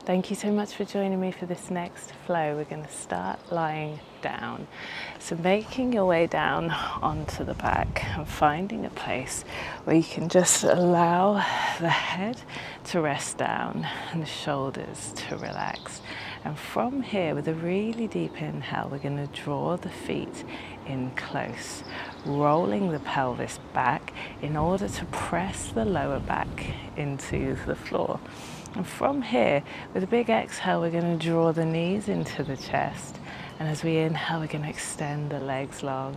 Thank you so much for joining me for this next flow. We're going to start lying down. So making your way down onto the back and finding a place where you can just allow the head to rest down and the shoulders to relax. And from here, with a really deep inhale, we're going to draw the feet in close, rolling the pelvis back in order to press the lower back into the floor. And from here, with a big exhale, we're going to draw the knees into the chest. And as we inhale, we're going to extend the legs long.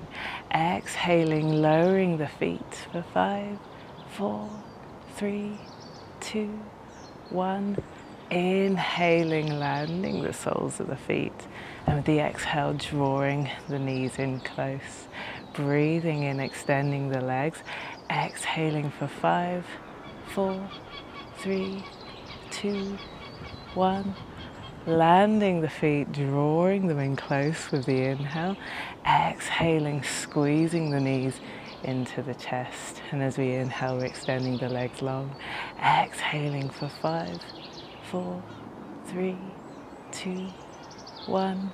Exhaling, lowering the feet for 5, 4, 3, 2, 1. Inhaling, landing the soles of the feet. And with the exhale, drawing the knees in close. Breathing in, extending the legs. Exhaling for 5, 4, 3, 2, 1. Landing the feet, drawing them in close with the inhale. Exhaling, squeezing the knees into the chest. And as we inhale, we're extending the legs long. Exhaling for 5, 4, 3, 2, 1.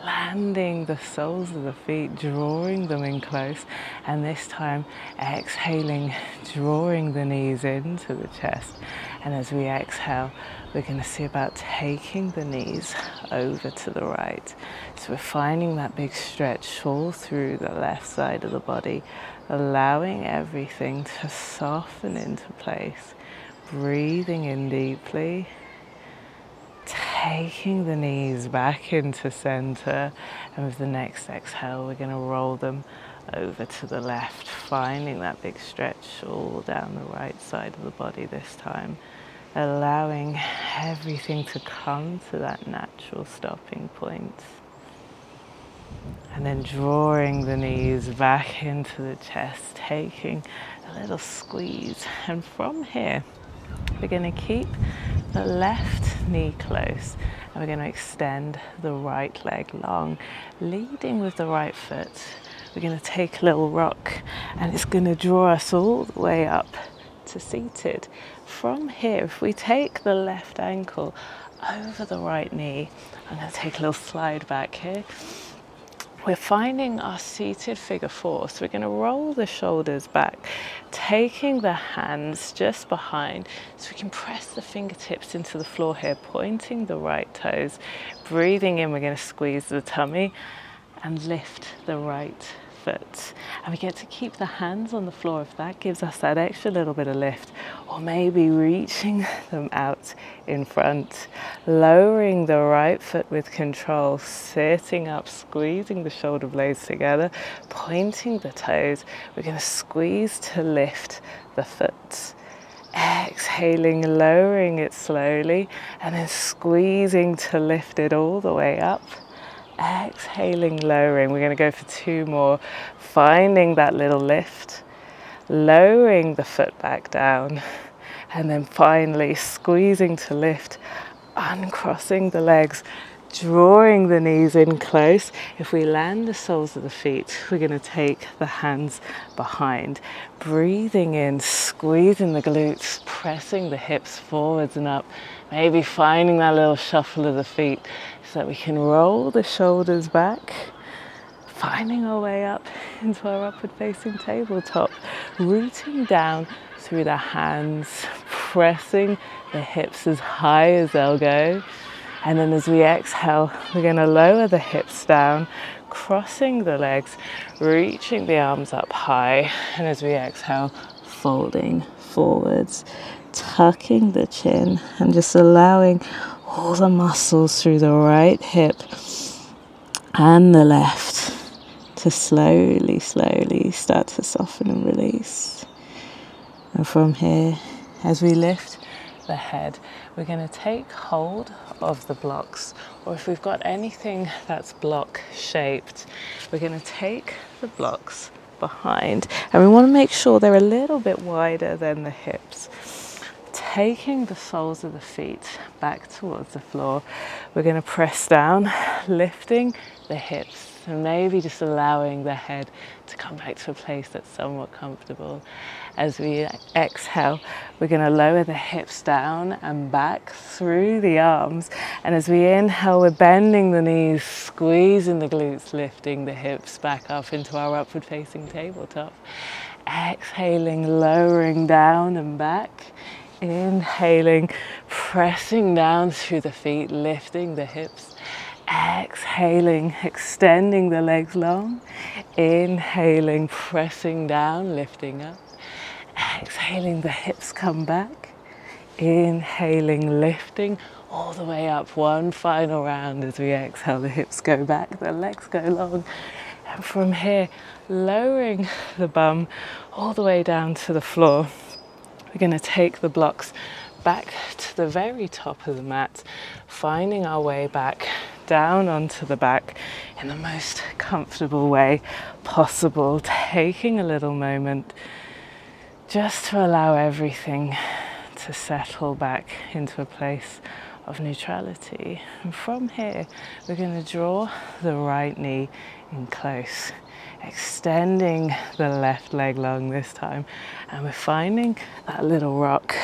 Landing the soles of the feet, drawing them in close, and this time exhaling, drawing the knees into the chest. And as we exhale, we're going to see about taking the knees over to the right. So we're finding that big stretch all through the left side of the body, allowing everything to soften into place. Breathing in deeply. Taking the knees back into center, and with the next exhale we're going to roll them over to the left, finding that big stretch all down the right side of the body this time, allowing everything to come to that natural stopping point. And then drawing the knees back into the chest, taking a little squeeze, and from here we're going to keep the left knee close, and we're going to extend the right leg long, leading with the right foot. We're going to take a little rock, and it's going to draw us all the way up to seated. From here, if we take the left ankle over the right knee, I'm going to take a little slide back here. We're finding our seated figure 4, so we're going to roll the shoulders back, taking the hands just behind so we can press the fingertips into the floor here, pointing the right toes. Breathing in, we're going to squeeze the tummy and lift the right foot. And we get to keep the hands on the floor if that gives us that extra little bit of lift, or maybe reaching them out in front. Lowering the right foot with control, sitting up, squeezing the shoulder blades together, pointing the toes. We're going to squeeze to lift the foot. Exhaling, lowering it slowly, and then squeezing to lift it all the way up. Exhaling, lowering. We're going to go for 2 more, finding that little lift, lowering the foot back down, and then finally squeezing to lift, uncrossing the legs, drawing the knees in close. If we land the soles of the feet, we're going to take the hands behind. Breathing in, squeezing the glutes, pressing the hips forwards and up, maybe finding that little shuffle of the feet so that we can roll the shoulders back, finding our way up into our upward facing tabletop, rooting down through the hands, pressing the hips as high as they'll go. And then as we exhale, we're going to lower the hips down, crossing the legs, reaching the arms up high. And as we exhale, folding forwards, tucking the chin, and just allowing all the muscles through the right hip and the left to slowly, slowly start to soften and release. And from here, as we lift the head, we're going to take hold of the blocks, or if we've got anything that's block shaped, we're going to take the blocks behind, and we want to make sure they're a little bit wider than the hips. Taking the soles of the feet back towards the floor, we're going to press down, lifting the hips So maybe just allowing the head to come back to a place that's somewhat comfortable. As we exhale, we're going to lower the hips down and back through the arms. And as we inhale, we're bending the knees, squeezing the glutes, lifting the hips back up into our upward facing tabletop. Exhaling, lowering down and back. Inhaling, pressing down through the feet, lifting the hips. Exhaling, extending the legs long. Inhaling, pressing down, lifting up. Exhaling, the hips come back. Inhaling, lifting all the way up. One final round as we exhale, the hips go back, the legs go long. And from here, lowering the bum all the way down to the floor. We're going to take the blocks back to the very top of the mat, finding our way back down onto the back in the most comfortable way possible, taking a little moment just to allow everything to settle back into a place of neutrality. And from here, we're going to draw the right knee in close, extending the left leg long this time, and we're finding that little rock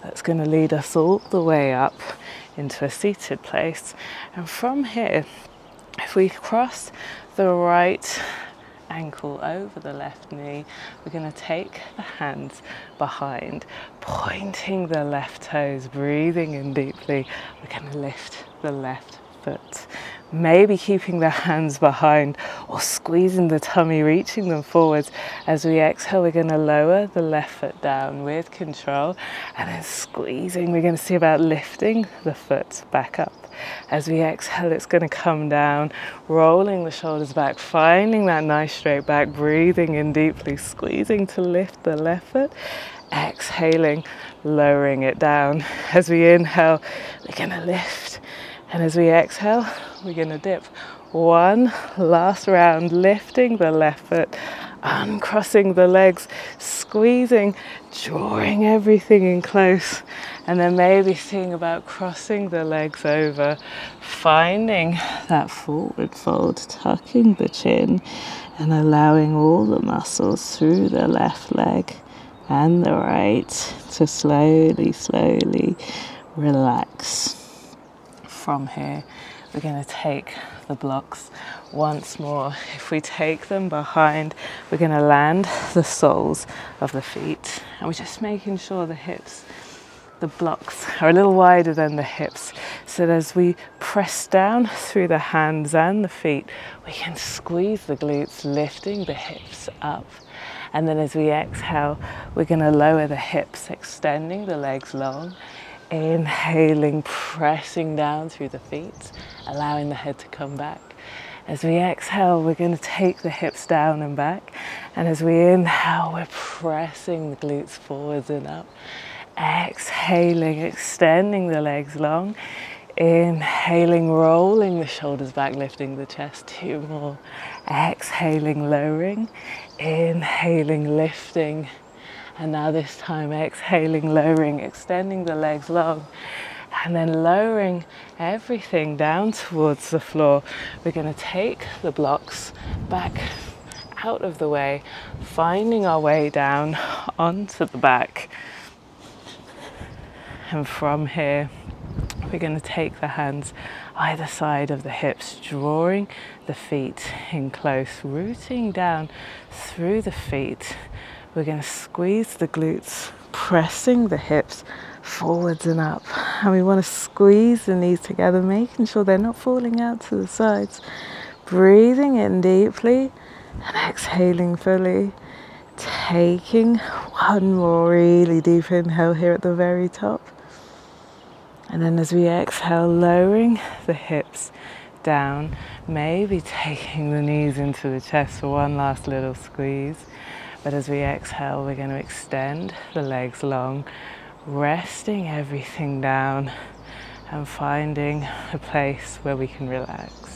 that's going to lead us all the way up into a seated place. And from here, if we cross the right ankle over the left knee, we're going to take the hands behind, pointing the left toes, breathing in deeply. We're going to lift the left foot, maybe keeping the hands behind or squeezing the tummy, reaching them forwards. As we exhale, we're going to lower the left foot down with control, and then squeezing, we're going to see about lifting the foot back up. As we exhale, it's going to come down, rolling the shoulders back, finding that nice straight back, breathing in deeply, squeezing to lift the left foot. Exhaling, lowering it down. As we inhale, we're going to lift. And as we exhale, we're going to dip. One last round, lifting the left foot, uncrossing the legs, squeezing, drawing everything in close. And then maybe seeing about crossing the legs over, finding that forward fold, tucking the chin and allowing all the muscles through the left leg and the right to slowly, slowly relax. From here, we're going to take the blocks once more. If we take them behind, we're going to land the soles of the feet. And we're just making sure the hips, the blocks are a little wider than the hips, so that as we press down through the hands and the feet, we can squeeze the glutes, lifting the hips up. And then as we exhale, we're going to lower the hips, extending the legs long. Inhaling, pressing down through the feet, allowing the head to come back. As we exhale, we're going to take the hips down and back. And as we inhale, we're pressing the glutes forwards and up. Exhaling, extending the legs long. Inhaling, rolling the shoulders back, lifting the chest. Two more. Exhaling, lowering. Inhaling, lifting. And now this time, exhaling, lowering, extending the legs long, and then lowering everything down towards the floor. We're going to take the blocks back out of the way, finding our way down onto the back. And from here, we're going to take the hands either side of the hips, drawing the feet in close, rooting down through the feet. We're going to squeeze the glutes, pressing the hips forwards and up. And we want to squeeze the knees together, making sure they're not falling out to the sides. Breathing in deeply and exhaling fully. Taking one more really deep inhale here at the very top. And then as we exhale, lowering the hips down, maybe taking the knees into the chest for one last little squeeze. But as we exhale, we're going to extend the legs long, resting everything down and finding a place where we can relax.